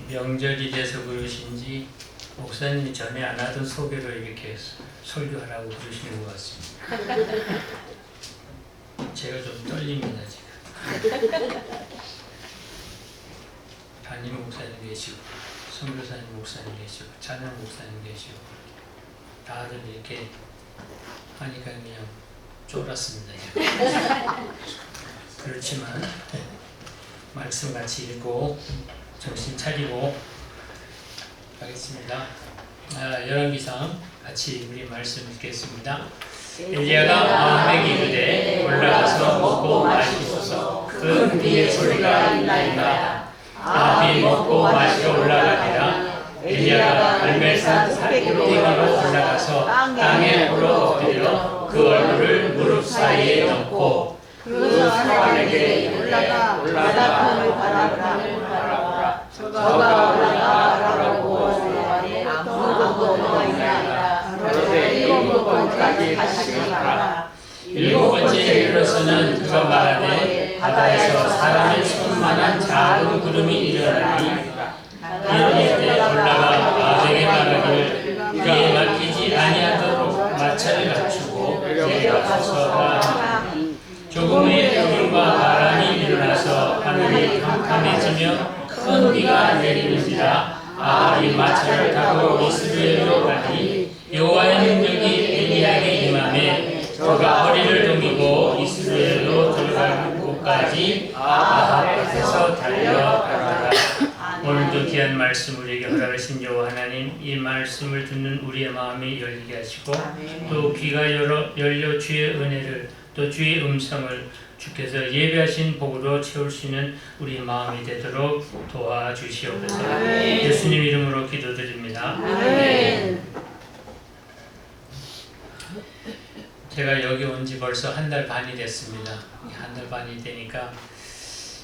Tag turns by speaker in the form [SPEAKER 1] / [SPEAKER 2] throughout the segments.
[SPEAKER 1] 명절이 돼서 그러신지 목사님이 전에 안 하던 소개를 이렇게 설교하라고 그러시는 것 같습니다. 제가 좀 떨립니다 지금. 담임 목사님 계시고 선교사님 목사님 계시고 찬양 목사님 계시고 다들 이렇게 하니까 그냥 쫄았습니다. 그렇지만 말씀 같이 읽고 정신 차리고 가겠습니다. 열왕기상 같이 우리 말씀 읽겠습니다. 엘리야가 마음에 이르되 올라가서 먹고 마시소서. 그 그의 소리가 나이다. 아합이 먹고 마시러 올라가니라. 엘리야가 갈멜산 꼭대기로 올라가서 땅에 엎드려 그 얼굴을 무릎 사이에 넣고 그 사람에게 올라가 바다편을 바라보라. 저가 올라가라고 하시되 아무것도 너가 있나이다. 그런데 일곱 번까지 다시 가라. 일곱 번째 이르러서는 그가 말하되 바다에서 사람의 손만한 작은 구름이 일어나니 이때 올라가 아벡에 말하기를 그에 맡기지 아니하도록 마차를 갖추고 내려가서 조금의 구름과 바람이 일어나서 하늘이 캄캄해지며 큰 비가 내리는지라. 아합이 마차를 타고 이스라엘로 가니 여호와의 능력이 엘리야에게 임하매 저가 허리를 동이고 이스라엘로 들어가는 곳까지 아합 앞에서 달려가더라. 오늘도 귀한 말씀 우리에게 허락하신 여호와 하나님, 이 말씀을 듣는 우리의 마음이 열리게 하시고 또 귀가 열려 주의 은혜를 또 주의 음성을 주께서 예배하신 복으로 채울 수 있는 우리 마음이 되도록 도와주시옵소서. 예수님 이름으로 기도드립니다. 아멘. 제가 여기 온 지 벌써 한 달 반이 됐습니다. 한 달 반이 되니까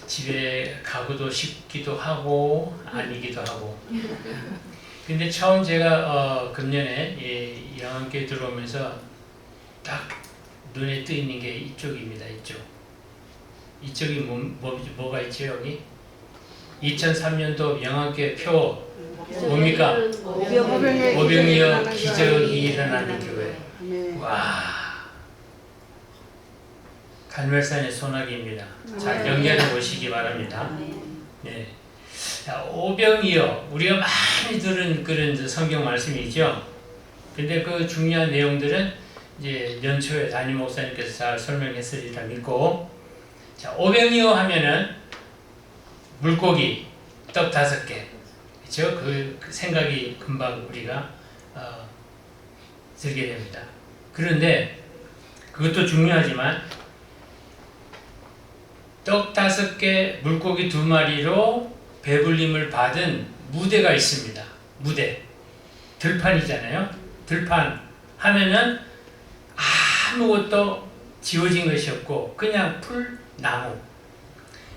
[SPEAKER 1] 집에 가고도 싶기도 하고 아니기도 하고. 근데 처음 제가 금년에 영암교회 들어오면서 딱 눈에 뜨이는 게 이쪽입니다. 이쪽이 뭐가 있죠 여기? 2003년도 영암교회 표 뭡니까? 오병이어 기적이 일어나는 교회. 와, 갈멜산의 소나기입니다. 잘 연결해 보시기 바랍니다. 네. 오병이어 우리가 많이 들은 그런 성경 말씀이죠. 근데 그 중요한 내용들은 이제 연초에 담임 목사님께서 잘 설명했으리라 믿고, 자, 오병이어 하면은 물고기 떡 5개, 그렇죠? 그 생각이 금방 우리가 들게 됩니다. 그런데 그것도 중요하지만 떡 5개, 물고기 2마리로 배불림을 받은 무대가 있습니다. 무대, 들판이잖아요. 들판 하면은 아무것도 지워진 것이 없고 그냥 풀, 나무.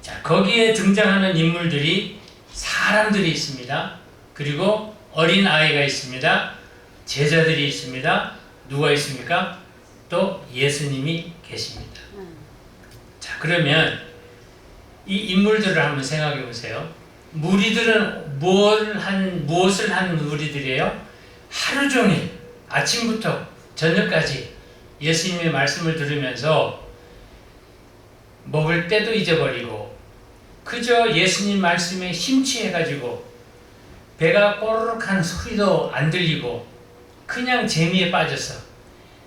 [SPEAKER 1] 자, 거기에 등장하는 인물들이 사람들이 있습니다. 그리고 어린 아이가 있습니다. 제자들이 있습니다. 누가 있습니까? 또 예수님이 계십니다. 자, 그러면 이 인물들을 한번 생각해 보세요. 무리들은 무엇을 한 무리들이에요? 하루 종일 아침부터 저녁까지 예수님의 말씀을 들으면서 먹을 때도 잊어버리고 그저 예수님 말씀에 심취해가지고 배가 꼬르륵 하는 소리도 안 들리고 그냥 재미에 빠져서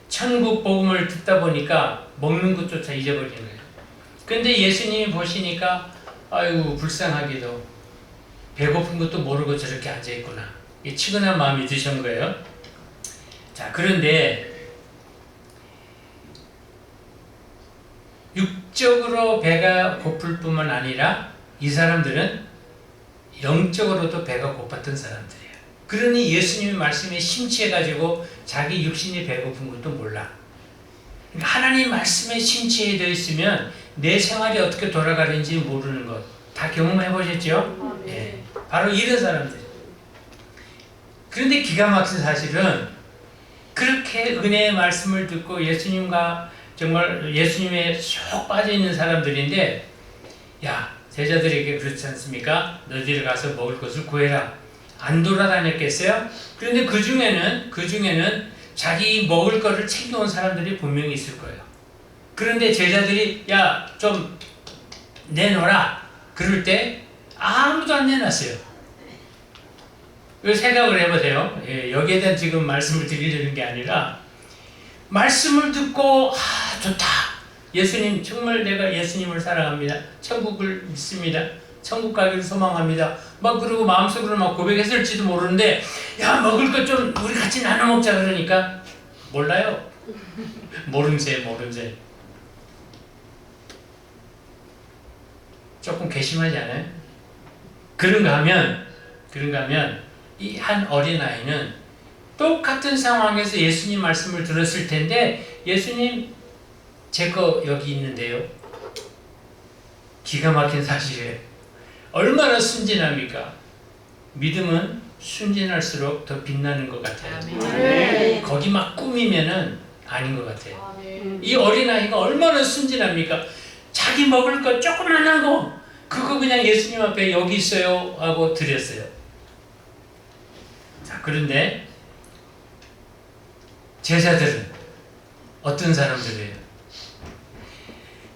[SPEAKER 1] 천국 복음을 듣다 보니까 먹는 것조차 잊어버리는 거예요. 근데 예수님이 보시니까 아이고 불쌍하게도 배고픈 것도 모르고 저렇게 앉아있구나. 이 측은한 마음이 드신 거예요. 자, 그런데 육적으로 배가 고플 뿐만 아니라 이 사람들은 영적으로도 배가 고팠던 사람들이에요. 그러니 예수님의 말씀에 심취해가지고 자기 육신이 배고픈 것도 몰라. 그러니까 하나님 말씀에 심취되어 있으면 내 생활이 어떻게 돌아가는지 모르는 것 다 경험해 보셨죠? 예, 바로 이런 사람들. 그런데 기가 막힌 사실은 그렇게 은혜의 말씀을 듣고 예수님과 정말 예수님에 쏙 빠져 있는 사람들인데, 야, 제자들에게 그렇지 않습니까? 너희들이 가서 먹을 것을 구해라. 안 돌아다녔겠어요? 그런데 그 중에는 자기 먹을 거를 챙겨온 사람들이 분명히 있을 거예요. 그런데 제자들이 야, 좀 내놓으라. 그럴 때 아무도 안 내놨어요. 생각을 해보세요. 여기에 대한 지금 말씀을 드리려는 게 아니라 말씀을 듣고 좋다. 예수님, 정말 내가 예수님을 사랑합니다. 천국을 믿습니다. 천국 가기를 소망합니다. 막 그러고 마음속으로 막 고백했을지도 모르는데 야, 먹을 것 좀 우리 같이 나눠 먹자 그러니까 몰라요. 모른 새. 조금 괘씸하지 않아요? 그런가 하면 이 한 어린아이는 똑같은 상황에서 예수님 말씀을 들었을 텐데 예수님 제 거 여기 있는데요. 기가 막힌 사실이에요. 얼마나 순진합니까? 믿음은 순진할수록 더 빛나는 것 같아요.
[SPEAKER 2] 네.
[SPEAKER 1] 거기 막 꾸미면은 아닌 것 같아요. 이 어린아이가 얼마나 순진합니까? 자기 먹을 거 조그만한 거 그거 그냥 예수님 앞에 여기 있어요 하고 드렸어요. 자, 그런데 제자들은 어떤 사람들이에요?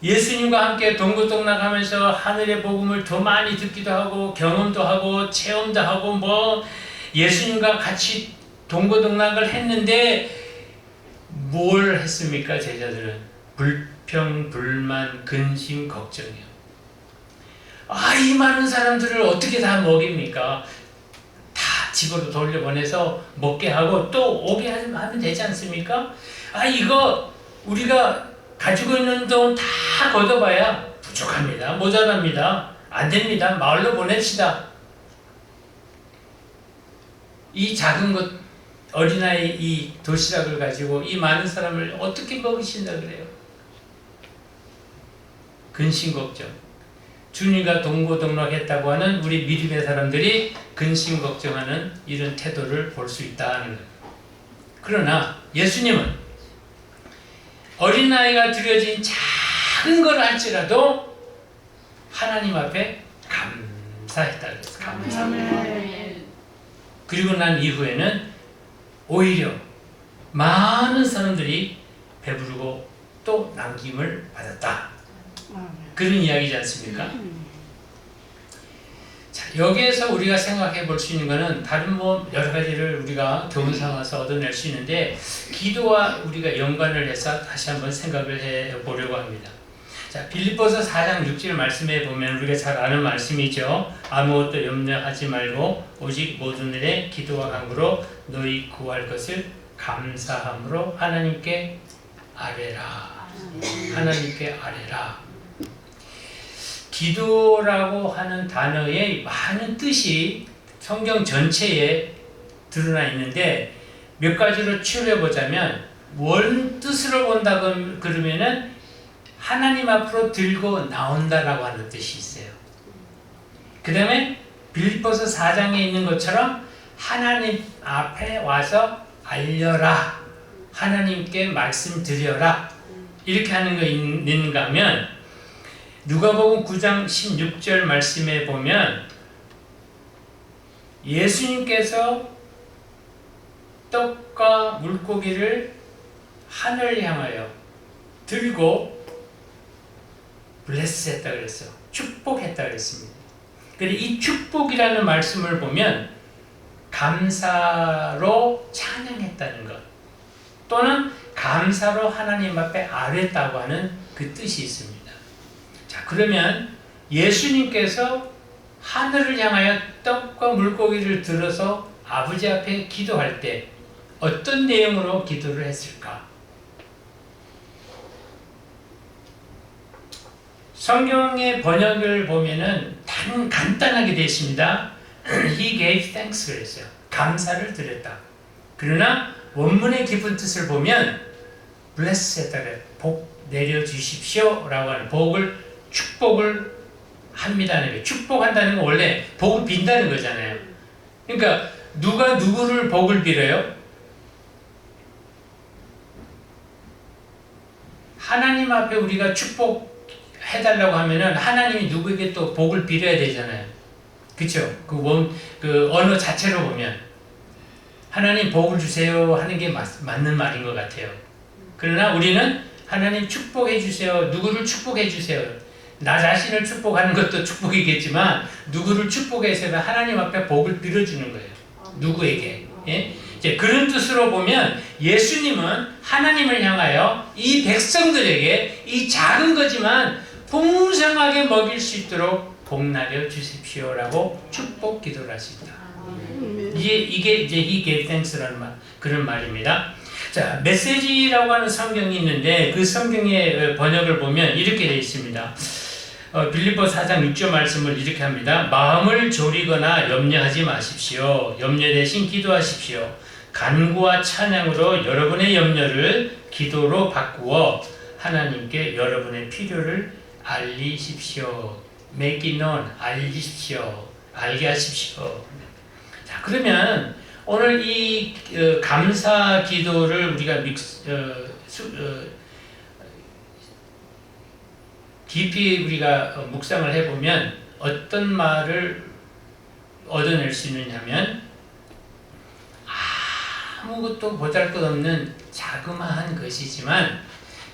[SPEAKER 1] 예수님과 함께 동고동락하면서 하늘의 복음을 더 많이 듣기도 하고 경험도 하고 체험도 하고 뭐 예수님과 같이 동고동락을 했는데 뭘 했습니까? 제자들은 불평, 불만, 근심, 걱정이요. 이 많은 사람들을 어떻게 다 먹입니까? 다 집으로 돌려보내서 먹게 하고 또 오게 하면 되지 않습니까? 이거 우리가 가지고 있는 돈 다 걷어봐야 부족합니다. 모자랍니다. 안 됩니다. 마을로 보냅시다. 이 작은 것, 어린아이 이 도시락을 가지고 이 많은 사람을 어떻게 먹이신다 그래요? 근심 걱정. 주님과 동고동락했다고 하는 우리 믿음의 사람들이 근심 걱정하는 이런 태도를 볼 수 있다는 거예요. 그러나 예수님은 어린아이가 드려진 작은 걸 할지라도 하나님 앞에 감사했다 그랬어요. 감사. 그리고 난 이후에는 오히려 많은 사람들이 배부르고 또 남김을 받았다. 그런 이야기지 않습니까? 자, 여기에서 우리가 생각해 볼 수 있는 것은 다른 여러 가지를 우리가 교훈 삼아서 얻어낼 수 있는데 기도와 우리가 연관을 해서 다시 한번 생각을 해 보려고 합니다. 자, 빌립보서 4장 6절 말씀에 보면 우리가 잘 아는 말씀이죠. 아무것도 염려하지 말고 오직 모든 일에 기도와 간구로 너희 구할 것을 감사함으로 하나님께 아뢰라. 하나님께 아뢰라. 기도라고 하는 단어의 많은 뜻이 성경 전체에 드러나 있는데 몇 가지로 치료해 보자면 원 뜻으로 본다 그러면은 하나님 앞으로 들고 나온다라고 하는 뜻이 있어요. 그 다음에 빌립보서 4장에 있는 것처럼 하나님 앞에 와서 알려라. 하나님께 말씀드려라. 이렇게 하는 거 있는가 하면 누가복음 9장 16절 말씀에 보면 예수님께서 떡과 물고기를 하늘 향하여 들고 블레스 했다 그랬어요. 축복했다 그랬습니다. 그런데 이 축복이라는 말씀을 보면 감사로 찬양했다는 것 또는 감사로 하나님 앞에 아뢰었다고 하는 그 뜻이 있습니다. 자, 그러면 예수님께서 하늘을 향하여 떡과 물고기를 들어서 아버지 앞에 기도할 때 어떤 내용으로 기도를 했을까? 성경의 번역을 보면은 간단하게 되어 있습니다. He gave thanks 그랬어요. 감사를 드렸다. 그러나 원문의 깊은 뜻을 보면 bless 했다 그래요. 복 내려주십시오 라고 하는 축복을 합니다는 거예요. 축복한다는 건 원래 복을 빈다는 거잖아요. 그러니까 누가 누구를 복을 빌어요? 하나님 앞에 우리가 축복 해달라고 하면은 하나님이 누구에게 또 복을 빌어야 되잖아요. 그쵸? 그 언어 자체로 보면 하나님 복을 주세요 하는 게 맞는 말인 것 같아요. 그러나 우리는 하나님 축복해 주세요. 누구를 축복해 주세요. 나 자신을 축복하는 것도 축복이겠지만 누구를 축복해서 하나님 앞에 복을 빌어주는 거예요. 누구에게. 예? 이제 그런 뜻으로 보면 예수님은 하나님을 향하여 이 백성들에게 이 작은 거지만 풍성하게 먹일 수 있도록 복나려 주십시오라고 축복 기도를 하십니다. 이게 이제 He gave thanks라는 그런 말입니다. 자, 메시지라고 하는 성경이 있는데 그 성경의 번역을 보면 이렇게 되어 있습니다. 빌립보 4장 6절 말씀을 이렇게 합니다. 마음을 졸이거나 염려하지 마십시오. 염려 대신 기도하십시오. 간구와 찬양으로 여러분의 염려를 기도로 바꾸어 하나님께 여러분의 필요를 알리십시오. Make it known. 알리십시오. 알게 하십시오. 자, 그러면 오늘 이 감사 기도를 우리가 깊이 우리가 묵상을 해보면 어떤 말을 얻어낼 수 있느냐면 아무것도 보잘것없는 자그마한 것이지만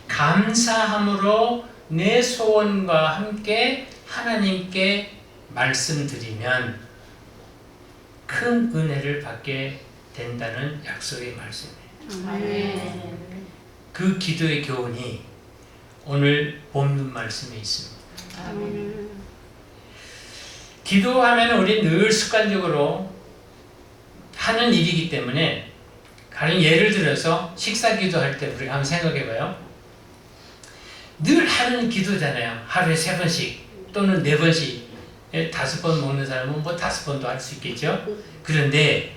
[SPEAKER 1] 감사함으로 내 소원과 함께 하나님께 말씀드리면 큰 은혜를 받게 된다는 약속의 말씀이에요. 그 기도의 교훈이 오늘 본문 말씀에 있습니다. 기도하면 우리 늘 습관적으로 하는 일이기 때문에 가령 예를 들어서 식사 기도할 때 우리가 한번 생각해 봐요. 늘 하는 기도잖아요. 하루에 3번씩 또는 4번씩 5번 먹는 사람은 뭐 5번도 할 수 있겠죠. 그런데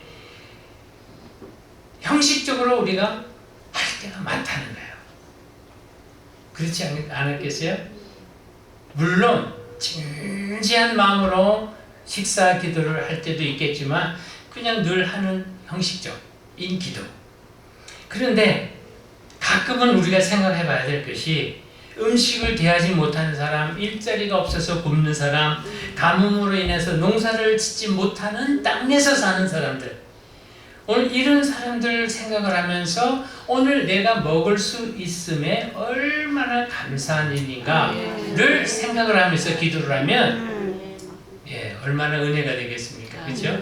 [SPEAKER 1] 형식적으로 우리가 할 때가 많다는 거예요. 그렇지 않았겠어요? 물론 진지한 마음으로 식사 기도를 할 때도 있겠지만 그냥 늘 하는 형식적인 기도. 그런데 가끔은 우리가 생각해 봐야 될 것이 음식을 대하지 못하는 사람, 일자리가 없어서 굶는 사람, 가뭄으로 인해서 농사를 짓지 못하는 땅에서 사는 사람들, 오늘 이런 사람들 생각을 하면서 오늘 내가 먹을 수 있음에 얼마나 감사한 일인가를 생각을 하면서 기도를 하면 얼마나 은혜가 되겠습니까? 그렇죠?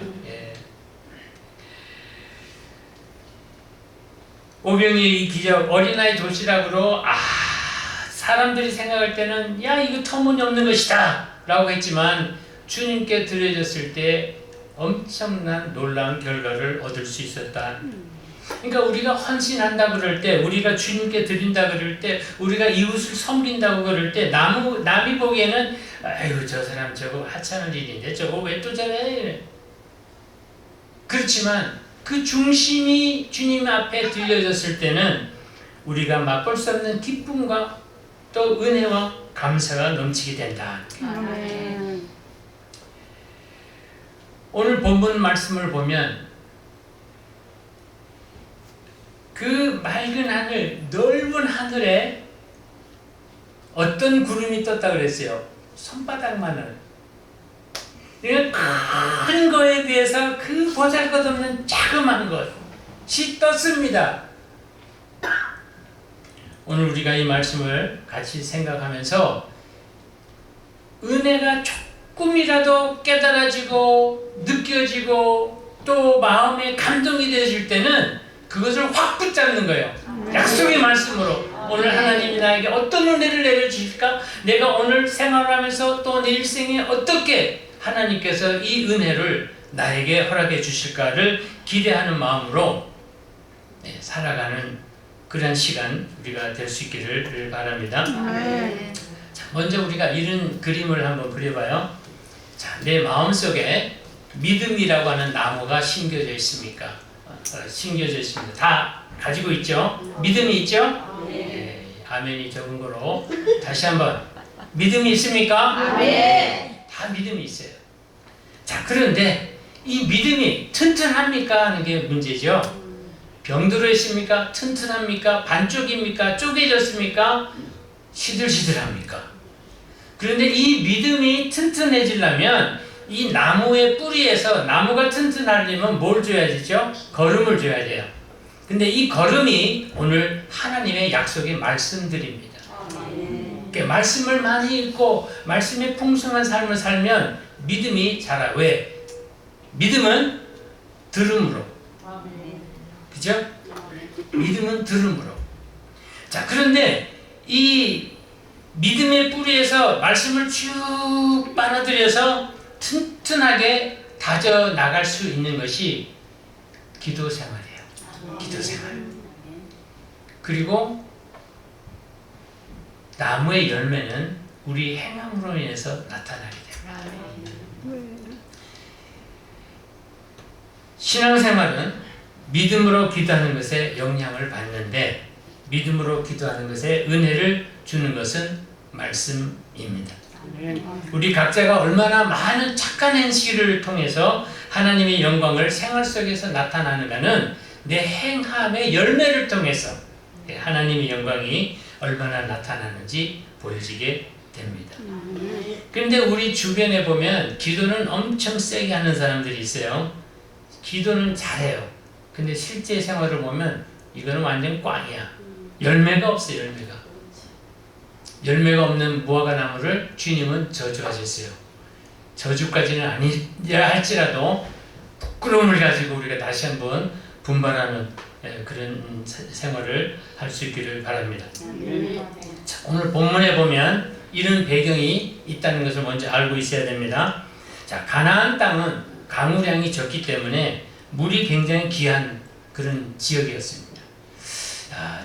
[SPEAKER 1] 오병이의 이 기적, 어린아이 도시락으로 사람들이 생각할 때는 야 이거 터무니없는 것이다 라고 했지만 주님께 드려졌을 때 엄청난 놀라운 결과를 얻을 수 있었다. 그러니까 우리가 헌신한다 그럴 때, 우리가 주님께 드린다 그럴 때, 우리가 이웃을 섬긴다고 그럴 때 남이 보기에는 아이고 저 사람 저거 하찮은 일인데 저거 왜 또 저래. 그렇지만 그 중심이 주님 앞에 들려졌을 때는 우리가 맛볼 수 없는 기쁨과 또 은혜와 감사가 넘치게 된다. 오늘 본문 말씀을 보면 그 맑은 하늘, 넓은 하늘에 어떤 구름이 떴다 그랬어요? 손바닥만한. 큰 거에 비해서 그 보잘것없는 자그마한 것이 떴습니다. 오늘 우리가 이 말씀을 같이 생각하면서 은혜가 조금이라도 깨달아지고 느껴지고 또 마음에 감동이 되어질 때는 그것을 확 붙잡는 거예요. 약속의 말씀으로 오늘 하나님이 나에게 어떤 은혜를 내려주실까? 내가 오늘 생활하면서 또 내 일생에 어떻게 하나님께서 이 은혜를 나에게 허락해 주실까를 기대하는 마음으로 살아가는 그런 시간 우리가 될 수 있기를 바랍니다. 자, 먼저 우리가 이런 그림을 한번 그려봐요. 자, 내 마음속에 믿음이라고 하는 나무가 심겨져 있습니까? 심겨져 있습니다. 다 가지고 있죠? 믿음이 있죠? 네. 아멘이 적은 거로 다시 한번 믿음이 있습니까? 아멘. 다 믿음이 있어요. 자, 그런데 이 믿음이 튼튼합니까? 하는 게 문제죠. 병들어 있습니까? 튼튼합니까? 반쪽입니까? 쪼개졌습니까? 시들시들합니까? 그런데 이 믿음이 튼튼해지려면 이 나무의 뿌리에서 나무가 튼튼하려면 뭘 줘야 되죠? 거름을 줘야 돼요. 근데 이 거름이 오늘 하나님의 약속의 말씀들입니다. 그러니까 말씀을 많이 읽고 말씀의 풍성한 삶을 살면 믿음이 자라. 왜? 믿음은 들음으로. 그죠? 믿음은 들음으로. 자, 그런데 이 믿음의 뿌리에서 말씀을 쭉 빨아들여서 튼튼하게 다져 나갈 수 있는 것이 기도 생활이에요. 기도 생활. 그리고 나무의 열매는 우리 행함으로 인해서 나타나게 됩니다. 신앙생활은 믿음으로 기도하는 것에 영향을 받는데 믿음으로 기도하는 것에 은혜를 주는 것은 말씀입니다. 우리 각자가 얼마나 많은 착한 행실을 통해서 하나님의 영광을 생활 속에서 나타나는가는 내 행함의 열매를 통해서 하나님의 영광이 얼마나 나타나는지 보여지게 됩니다. 그런데 우리 주변에 보면 기도는 엄청 세게 하는 사람들이 있어요. 기도는 잘해요. 근데 실제 생활을 보면 이거는 완전 꽝이야. 열매가 없어요. 열매가 없는 무화과 나무를 주님은 저주하셨어요. 저주까지는 아니라 할지라도 부끄러움을 가지고 우리가 다시 한번 분발하는 그런 생활을 할 수 있기를 바랍니다. 자, 오늘 본문에 보면 이런 배경이 있다는 것을 먼저 알고 있어야 됩니다. 자, 가나안 땅은 강우량이 적기 때문에 물이 굉장히 귀한 그런 지역이었습니다.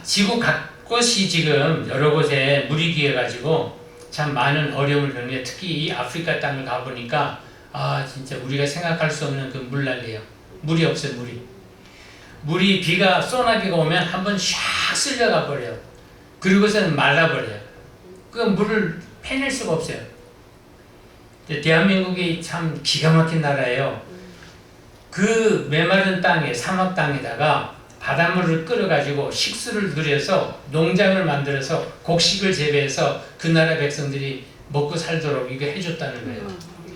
[SPEAKER 1] 지구 곳이 지금 여러 곳에 물이 귀해가지고 참 많은 어려움을 겪는데 특히 이 아프리카 땅을 가보니까 진짜 우리가 생각할 수 없는 그 물난리예요. 물이 없어요. 물이 비가 소나기가 오면 한번 샥 쓸려가 버려요. 그리고서는 말라버려요. 그 물을 빼낼 수가 없어요. 대한민국이 참 기가 막힌 나라예요. 그 메마른 땅에 사막 땅에다가 바닷물을 끌어가지고 식수를 들여서 농장을 만들어서 곡식을 재배해서 그 나라 백성들이 먹고 살도록 이거 해줬다는 거예요.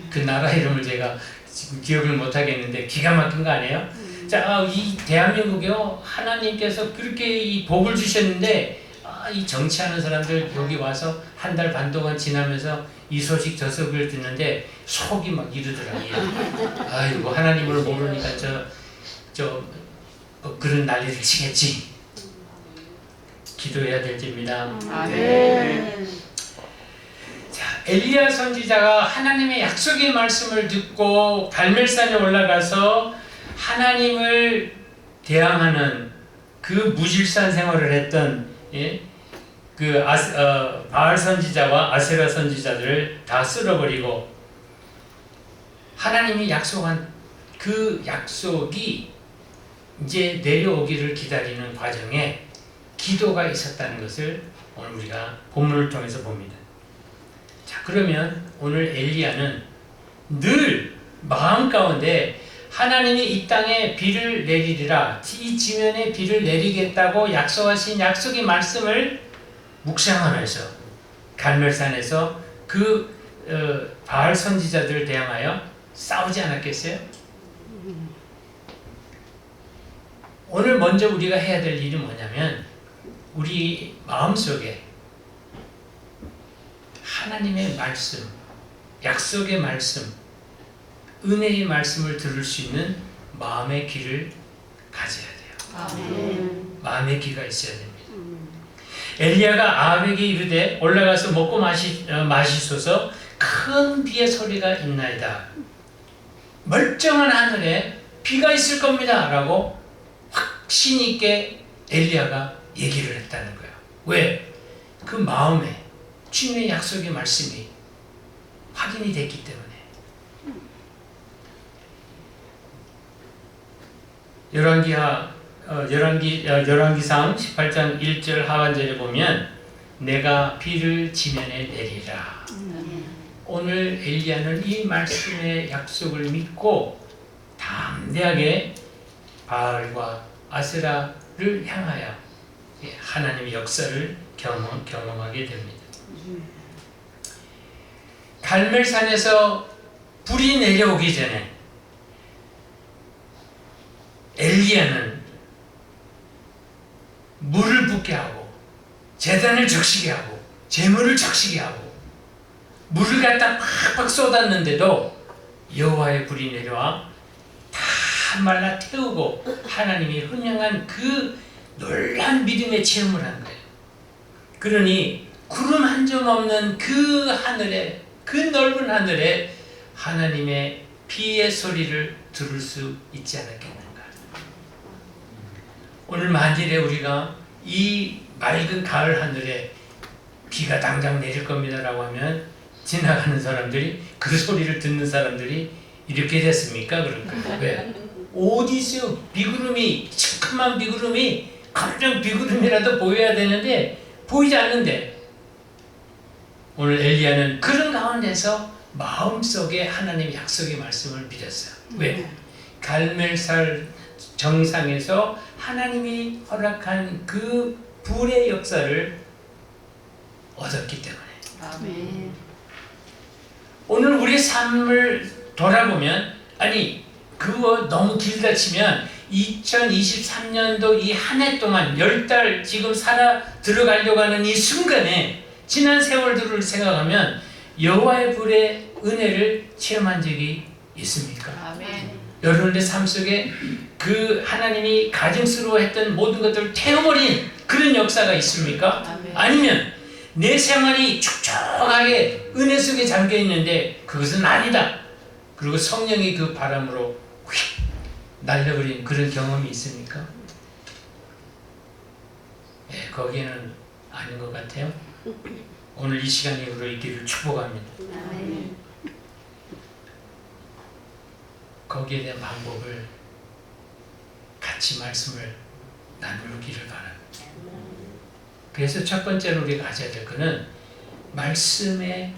[SPEAKER 1] 그 나라 이름을 제가 지금 기억을 못하겠는데 기가 막힌 거 아니에요? 자, 이 대한민국이요, 하나님께서 그렇게 이 복을 주셨는데 이 정치하는 사람들 여기 와서 한 달 반 동안 지나면서 이 소식 저 소식을 듣는데 속이 막 이러더라고요. 아이고, 하나님을 모르니까 그런 난리를 치겠지. 기도해야 될 때입니다.
[SPEAKER 2] 아멘.
[SPEAKER 1] 자, 엘리야 선지자가 하나님의 약속의 말씀을 듣고 갈멜산에 올라가서 하나님을 대항하는 그 무질서한 생활을 했던 바알 선지자와 아세라 선지자들을 다 쓸어버리고 하나님이 약속한 그 약속이 이제 내려오기를 기다리는 과정에 기도가 있었다는 것을 오늘 우리가 본문을 통해서 봅니다. 자, 그러면 오늘 엘리야는 늘 마음 가운데 하나님이 이 땅에 비를 내리리라, 이 지면에 비를 내리겠다고 약속하신 약속의 말씀을 묵상하면서 갈멜산에서 그 바알 선지자들을 대항하여 싸우지 않았겠어요? 오늘 먼저 우리가 해야 될 일이 뭐냐면 우리 마음속에 하나님의 말씀, 약속의 말씀, 은혜의 말씀을 들을 수 있는 마음의 귀를 가져야 돼요.
[SPEAKER 2] 아멘.
[SPEAKER 1] 마음의 귀가 있어야 됩니다. 엘리야가 아합에게 이르되 올라가서 먹고 마시소서, 큰 비의 소리가 있나이다. 멀쩡한 하늘에 비가 있을 겁니다. 라고 확신 있게 엘리야가 얘기를 했다는 거예요. 왜? 그 마음에 주님의 약속의 말씀이 확인이 됐기 때문에. 열왕기상 18장 1절 하반절에 보면 내가 비를 지면에 내리라. 오늘 엘리야는 이 말씀의 약속을 믿고 담대하게 바알과 아세라를 향하여 하나님의 역사를 경험하게 됩니다. 갈멜산에서 불이 내려오기 전에 엘리야는 물을 붓게 하고 제단을 적시게 하고 제물을 적시게 하고 물을 갖다 팍팍 쏟았는데도 여호와의 불이 내려와 다 말라 태우고 하나님이 헌영한 그 놀라운 믿음의 체험을 한 거예요. 그러니 구름 한 점 없는 그 하늘에, 그 넓은 하늘에 하나님의 비의 소리를 들을 수 있지 않았겠는가. 오늘 만일에 우리가 이 맑은 가을 하늘에 비가 당장 내릴 겁니다라고 하면 지나가는 사람들이, 그 소리를 듣는 사람들이 이렇게 됐습니까? 그럴까요? 왜? 어디 있어요? 비구름이, 시커먼 비구름이, 감정 비구름이라도 보여야 되는데 보이지 않는데, 오늘 엘리야는 그런 가운데서 마음속에 하나님의 약속의 말씀을 믿었어요. 왜? 갈멜산 정상에서 하나님이 허락한 그 불의 역사를 얻었기 때문에.
[SPEAKER 2] 아멘.
[SPEAKER 1] 오늘 우리 삶을 돌아보면, 아니 그거 너무 길다 치면 2023년도 이 한 해 동안 10달 지금 살아 들어가려고 하는 이 순간에 지난 세월들을 생각하면 여호와의 불의 은혜를 체험한 적이 있습니까?
[SPEAKER 2] 아멘.
[SPEAKER 1] 여러분의 삶 속에 그 하나님이 가증스러워했던 모든 것들을 태워버린 그런 역사가 있습니까?
[SPEAKER 2] 아멘.
[SPEAKER 1] 아니면 내 생활이 촉촉하게 은혜 속에 잠겨 있는데 그것은 아니다. 그리고 성령이 그 바람으로 휙 날려버린 그런 경험이 있습니까? 네, 거기에는 아닌 것 같아요. 오늘 이 시간 이후로 있기를 축복합니다.
[SPEAKER 2] 아멘.
[SPEAKER 1] 거기에 대한 방법을 같이 말씀을 나누기를 바랍니다. 그래서 첫 번째로 우리가 가져야 될 것은 말씀의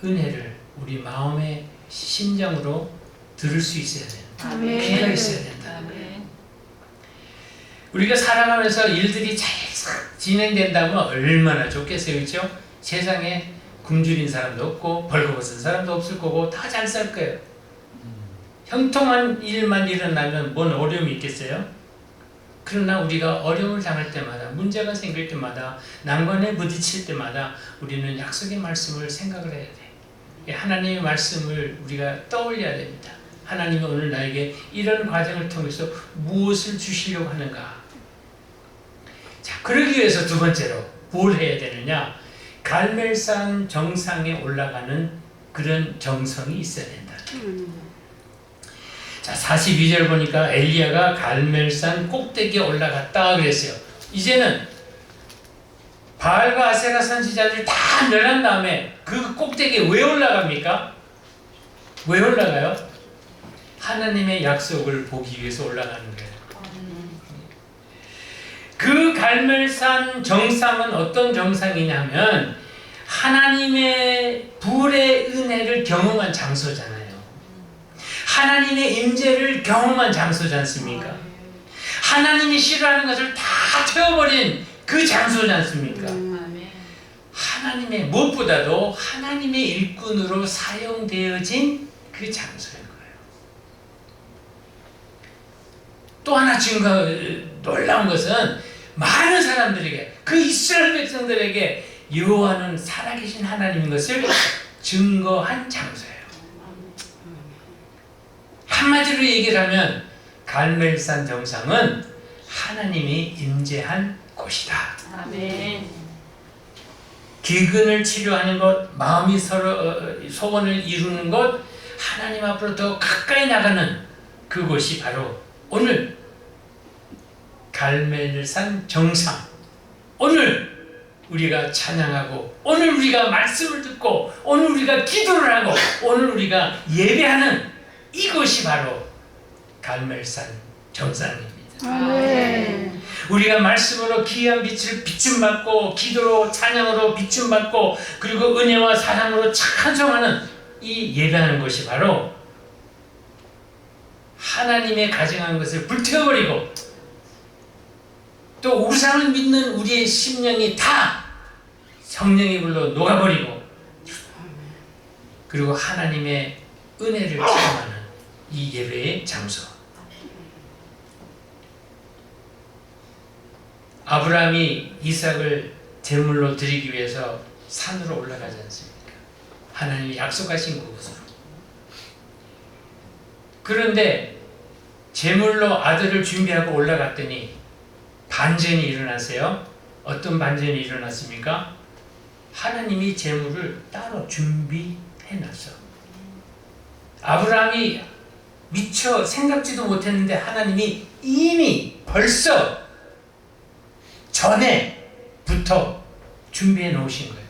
[SPEAKER 1] 은혜를 우리 마음의 심정으로 들을 수 있어야 된다.
[SPEAKER 2] 아멘.
[SPEAKER 1] 귀가 있어야 된다.
[SPEAKER 2] 아멘.
[SPEAKER 1] 우리가 살아가면서 일들이 잘 진행된다면 얼마나 좋겠어요, 그렇죠? 세상에 굶주린 사람도 없고 벌거벗은 사람도 없을 거고 다 잘 살 거예요. 형통한 일만 일어나면 뭔 어려움이 있겠어요? 그러나 우리가 어려움을 당할 때마다, 문제가 생길 때마다, 난관에 부딪힐 때마다 우리는 약속의 말씀을 생각을 해야 돼. 하나님의 말씀을 우리가 떠올려야 됩니다. 하나님이 오늘 나에게 이런 과정을 통해서 무엇을 주시려고 하는가? 자, 그러기 위해서 두 번째로 뭘 해야 되느냐? 갈멜산 정상에 올라가는 그런 정성이 있어야 된다. 자, 42절 보니까 엘리야가 갈멜산 꼭대기에 올라갔다 그랬어요. 이제는 바알과 아세라 선지자들이 다 멸한 다음에 그 꼭대기에 왜 올라갑니까? 왜 올라가요? 하나님의 약속을 보기 위해서 올라가는 거예요. 그 갈멜산 정상은 어떤 정상이냐면 하나님의 불의 은혜를 경험한 장소잖아요. 하나님의 임재를 경험한 장소지 않습니까? 하나님이 싫어하는 것을 다 태워버린 그 장소지 않습니까? 하나님의, 무엇보다도 하나님의 일꾼으로 사용되어진 그 장소인 거예요. 또 하나 증거, 놀라운 것은 많은 사람들에게, 그 이스라엘 백성들에게 여호와는 살아계신 하나님인 것을 증거한 장소예요. 한마디로 얘기를 하면 갈멜산 정상은 하나님이 임재한 곳이다.
[SPEAKER 2] 아멘.
[SPEAKER 1] 기근을 치료하는 것, 마음이 서로 소원을 이루는 것, 하나님 앞으로 더 가까이 나가는 그곳이 바로 오늘 갈멜산 정상, 오늘 우리가 찬양하고, 오늘 우리가 말씀을 듣고, 오늘 우리가 기도를 하고, 오늘 우리가 예배하는 이것이 바로 갈멜산 정상입니다.
[SPEAKER 2] 아멘.
[SPEAKER 1] 우리가 말씀으로 귀한 빛을 비춤받고, 기도로 찬양으로 비춤받고, 그리고 은혜와 사랑으로 찬송하는 이 예배하는 것이 바로 하나님의 가정한 것을 불태워버리고, 또 우상을 믿는 우리의 심령이 다 성령의 불로 녹아버리고 그리고 하나님의 은혜를 체험하는 이 예배의 장소. 아브라함이 이삭을 제물로 드리기 위해서 산으로 올라가지 않습니까? 하나님이 약속하신 그곳으로. 그런데 제물로 아들을 준비하고 올라갔더니 반전이 일어났어요. 어떤 반전이 일어났습니까? 하나님이 제물을 따로 준비해놨어. 아브라함이 미처 생각지도 못했는데 하나님이 이미 벌써 전에부터 준비해 놓으신 거예요.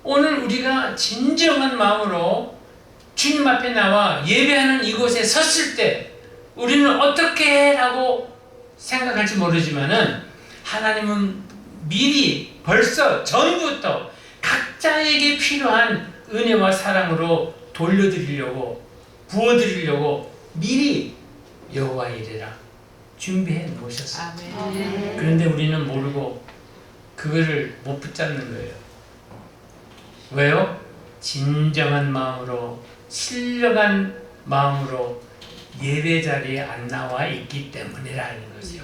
[SPEAKER 1] 오늘 우리가 진정한 마음으로 주님 앞에 나와 예배하는 이곳에 섰을 때 우리는 어떻게 라고 생각할지 모르지만은 하나님은 미리 벌써 전부터 각자에게 필요한 은혜와 사랑으로 돌려드리려고 부어드리려고 미리 여호와 이레라 준비해 놓으셨어요.
[SPEAKER 2] 아멘.
[SPEAKER 1] 그런데 우리는 모르고 그거를 못 붙잡는 거예요. 왜요? 진정한 마음으로 신령한 마음으로 예배 자리에 안 나와 있기 때문이라는 거죠.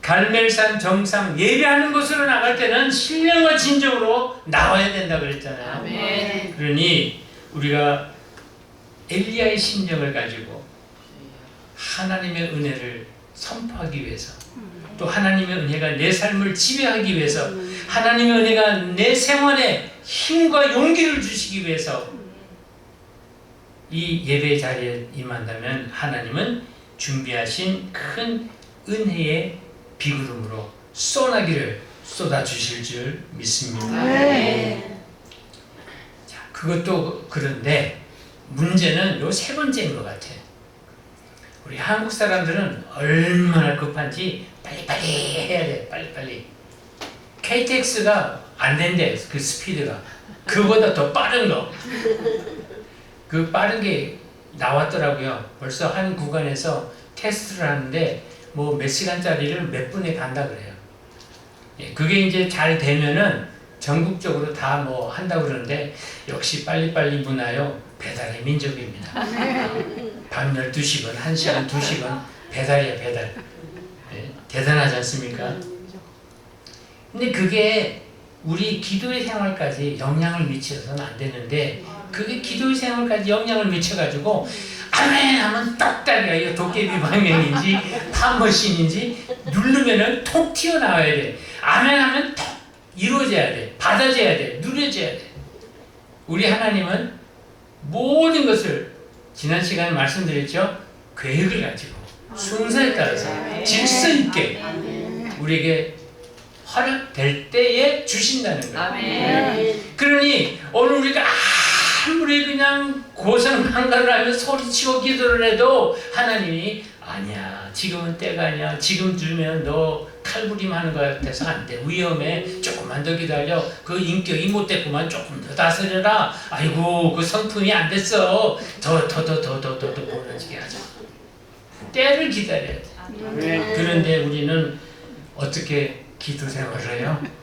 [SPEAKER 1] 갈멜산 정상 예배하는 곳으로 나갈 때는 신령과 진정으로 나와야 된다고 그랬잖아요.
[SPEAKER 2] 아멘.
[SPEAKER 1] 그러니 우리가 엘리야의 심정을 가지고 하나님의 은혜를 선포하기 위해서, 또 하나님의 은혜가 내 삶을 지배하기 위해서, 하나님의 은혜가 내 생활에 힘과 용기를 주시기 위해서 이 예배 자리에 임한다면 하나님은 준비하신 큰 은혜의 비구름으로 소나기를 쏟아주실 줄 믿습니다.
[SPEAKER 2] 아멘.
[SPEAKER 1] 자, 그것도 그런데 문제는 요 세 번째인 것 같아요. 우리 한국 사람들은 얼마나 급한지 빨리빨리 해야 돼. 빨리빨리. KTX가 안 된대. 그 스피드가. 그보다 더 빠른 거. 그 빠른 게 나왔더라고요. 벌써 한 구간에서 테스트를 하는데 뭐 몇 시간짜리를 몇 분에 간다 그래요. 예, 그게 이제 잘 되면은 전국적으로 다 뭐 한다고 그러는데 역시 빨리빨리 문화요. 배달의 민족입니다. 밤 12시간, 1시간, 2시간 배달이야 배달. 예, 대단하지 않습니까? 근데 그게 우리 기도의 생활까지 영향을 미쳐서는 안 되는데 그게 기도의 생활까지 영향을 미쳐가지고 아멘 하면 똑딱이야. 이거 도깨비 방향인지 탑머신인지 누르면은 톡 튀어나와야 돼. 아멘 하면 톡 이루어져야 돼. 받아져야 돼. 누려져야 돼. 우리 하나님은 모든 것을 지난 시간에 말씀드렸죠. 계획을 가지고 순서에 따라서 질서 있게 우리에게 허락될 때에 주신다는 거예요.
[SPEAKER 2] 아멘.
[SPEAKER 1] 그러니 오늘 우리가 아무리 그냥 고성한가를 하며 소리치고 기도를 해도 하나님이 아니야 지금은 때가 아니야 지금 주면 너 칼부림하는 것 같아서 안 돼 위험해 조금만 더 기다려 그 인격이 못됐구만 조금 더 다스려라 아이고 그 성품이 안 됐어 더 무너지게 하자 때를 기다려야 돼. 그런데 우리는 어떻게 기도 생활을 해요?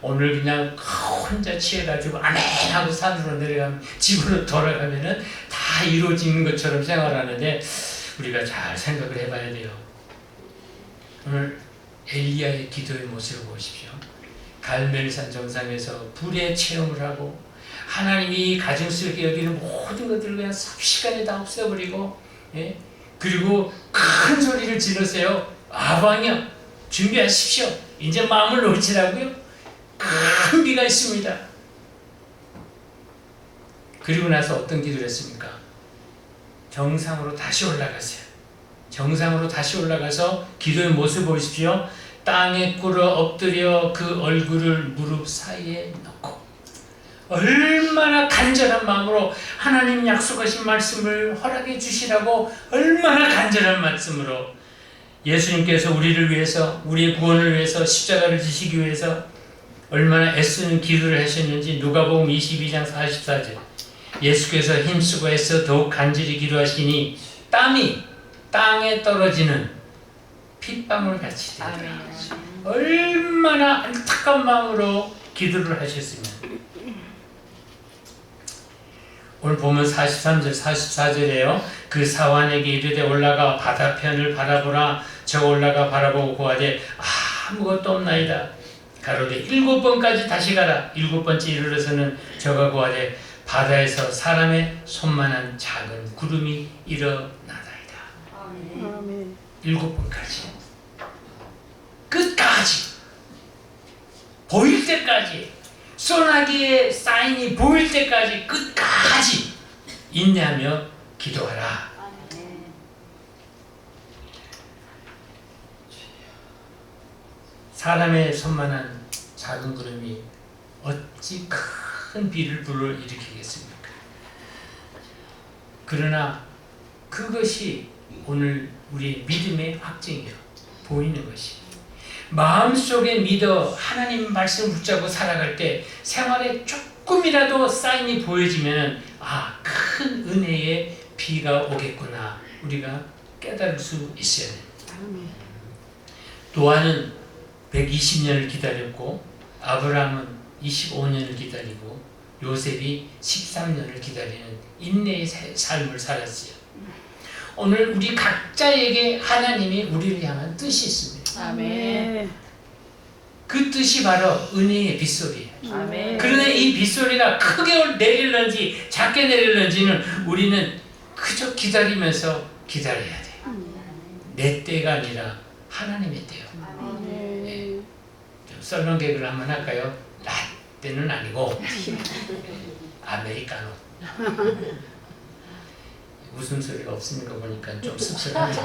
[SPEAKER 1] 오늘 그냥 혼자 취해가지고 아멘 하고 산으로 내려가면 집으로 돌아가면은 다 이루어지는 것처럼 생활하는데 우리가 잘 생각을 해봐야 돼요. 오늘 엘리야의 기도의 모습을 보십시오. 갈멜산 정상에서 불의 체험을 하고 하나님이 가증스럽게 여기는 모든 것들을 그냥 삽시간에 다 없애버리고 예? 그리고 큰 소리를 질렀어요. 아방이여 준비하십시오. 이제 마음을 놓치라고요. 큰 비가 있습니다. 그리고 나서 어떤 기도를 했습니까? 정상으로 다시 올라가세요. 정상으로 다시 올라가서 기도의 모습 보십시오. 땅에 꿇어 엎드려 그 얼굴을 무릎 사이에 넣고 얼마나 간절한 마음으로 하나님 약속하신 말씀을 허락해 주시라고 얼마나 간절한 말씀으로 예수님께서 우리를 위해서 우리의 구원을 위해서 십자가를 지시기 위해서 얼마나 애쓰는 기도를 하셨는지 누가복음 22장 44절 예수께서 힘쓰고 애써 더욱 간절히 기도하시니 땀이 땅에 떨어지는 핏방울 같이 되더라. 얼마나 안타까운 마음으로 기도를 하셨으면. 오늘 보면 43절 44절에요. 그 사환에게 이르되 올라가 바다편을 바라보라. 저 올라가 바라보고 고하되 아무것도 없나이다. 가로되 7번까지 다시 가라. 7번째 이르러서는 저가 고하되 바다에서 사람의 손만한 작은 구름이 일어나다이다.
[SPEAKER 2] 아멘.
[SPEAKER 1] 7번까지 끝까지 보일 때까지, 소나기의 사인이 보일 때까지 끝까지 인내하며 기도하라. 사람의 손만한 작은 구름이 어찌 큰 비를 불러일으키겠습니까? 그러나 그것이 오늘 우리의 믿음의 확증이요, 보이는 것이. 마음속에 믿어 하나님 말씀을 붙잡고 살아갈 때 생활에 조금이라도 사인이 보여지면 큰 은혜의 비가 오겠구나, 우리가 깨달을 수 있어야 됩니다. 노아는 120년을 기다렸고, 아브라함은 25년을 기다리고, 요셉이 13년을 기다리는 인내의 삶을 살았어요. 오늘 우리 각자에게 하나님이 우리를 향한 뜻이 있습니다.
[SPEAKER 2] 아멘.
[SPEAKER 1] 그 뜻이 바로 은혜의 빗소리예요.
[SPEAKER 2] 아멘.
[SPEAKER 1] 그런데 이 빗소리가 크게 내릴런지 작게 내릴런지는 우리는 그저 기다리면서 기다려야 돼요. 내 때가 아니라 하나님의 때요.
[SPEAKER 2] 아멘.
[SPEAKER 1] 썰렁 개그를 한번 할까요? 라떼는 아니고 아메리카노. 웃음소리가 없으니까 보니까 좀 씁쓸합니다.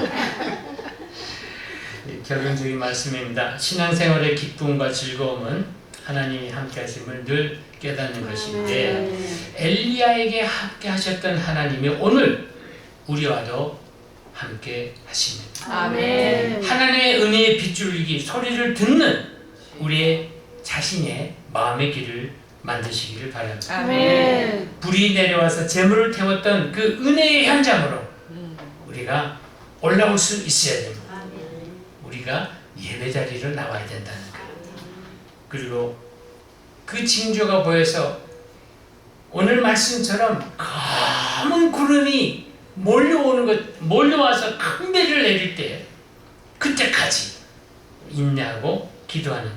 [SPEAKER 1] 결론적인 말씀입니다. 신앙생활의 기쁨과 즐거움은 하나님이 함께 하심을 늘 깨닫는 것인데, 엘리야에게 함께 하셨던 하나님이 오늘 우리와도 함께 하십니다.
[SPEAKER 2] 아멘.
[SPEAKER 1] 하나님의 은혜의 빗줄기 소리를 듣는 우리의 자신의 마음의 길을 만드시기를 바랍니다.
[SPEAKER 2] 아멘.
[SPEAKER 1] 불이 내려와서 재물을 태웠던 그 은혜의 현장으로 우리가 올라올 수 있어야 됩니다. 우리가 예배 자리로 나와야 된다는 거예요. 그리고 그 징조가 보여서 오늘 말씀처럼 검은 구름이 몰려와서 큰 비를 내릴 때, 그때까지 인내하고 기도하는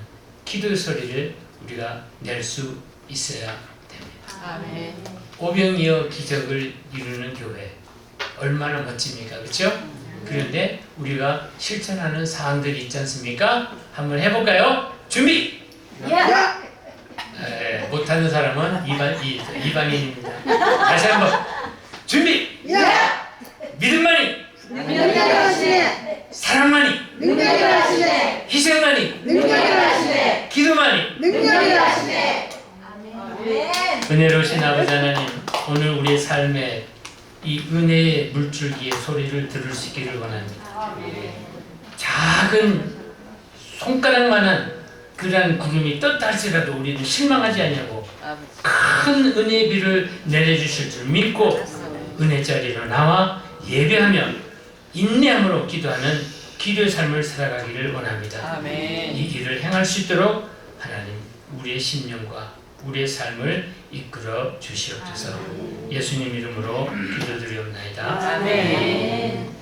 [SPEAKER 1] 기도의 소리를 우리가 낼 수 있어야 됩니다.
[SPEAKER 2] 아멘.
[SPEAKER 1] 오병이어 기적을 이루는 교회, 얼마나 멋집니까? 그렇죠? 그런데 우리가 실천하는 사항들이 있지 않습니까? 한번 해볼까요? 준비! 못하는 사람은 이방인입니다. 다시 한번 준비! 믿음만이,
[SPEAKER 2] 능력이 하시네.
[SPEAKER 1] 사랑만이,
[SPEAKER 2] 능력이 하시네.
[SPEAKER 1] 희생만이,
[SPEAKER 2] 능력이 하시네.
[SPEAKER 1] 기도만이,
[SPEAKER 2] 능력이 하시네. 아멘.
[SPEAKER 1] 은혜로우신 아버지 하나님, 오늘 우리의 삶에 이 은혜의 물줄기의 소리를 들을 수 있기를 원합니다. 작은 손가락만한 그러한 구름이 떴다 할지라도 우리는 실망하지 않냐고 큰 은혜의 비를 내려주실 줄 믿고 은혜 자리로 나와 예배하며 인내함으로 기도하는 기도의 삶을 살아가기를 원합니다.
[SPEAKER 2] 아멘.
[SPEAKER 1] 이 길을 행할 수 있도록 하나님 우리의 심령과 우리의 삶을 이끌어 주시옵소서. 예수님 이름으로 기도드리옵나이다.
[SPEAKER 2] 아멘.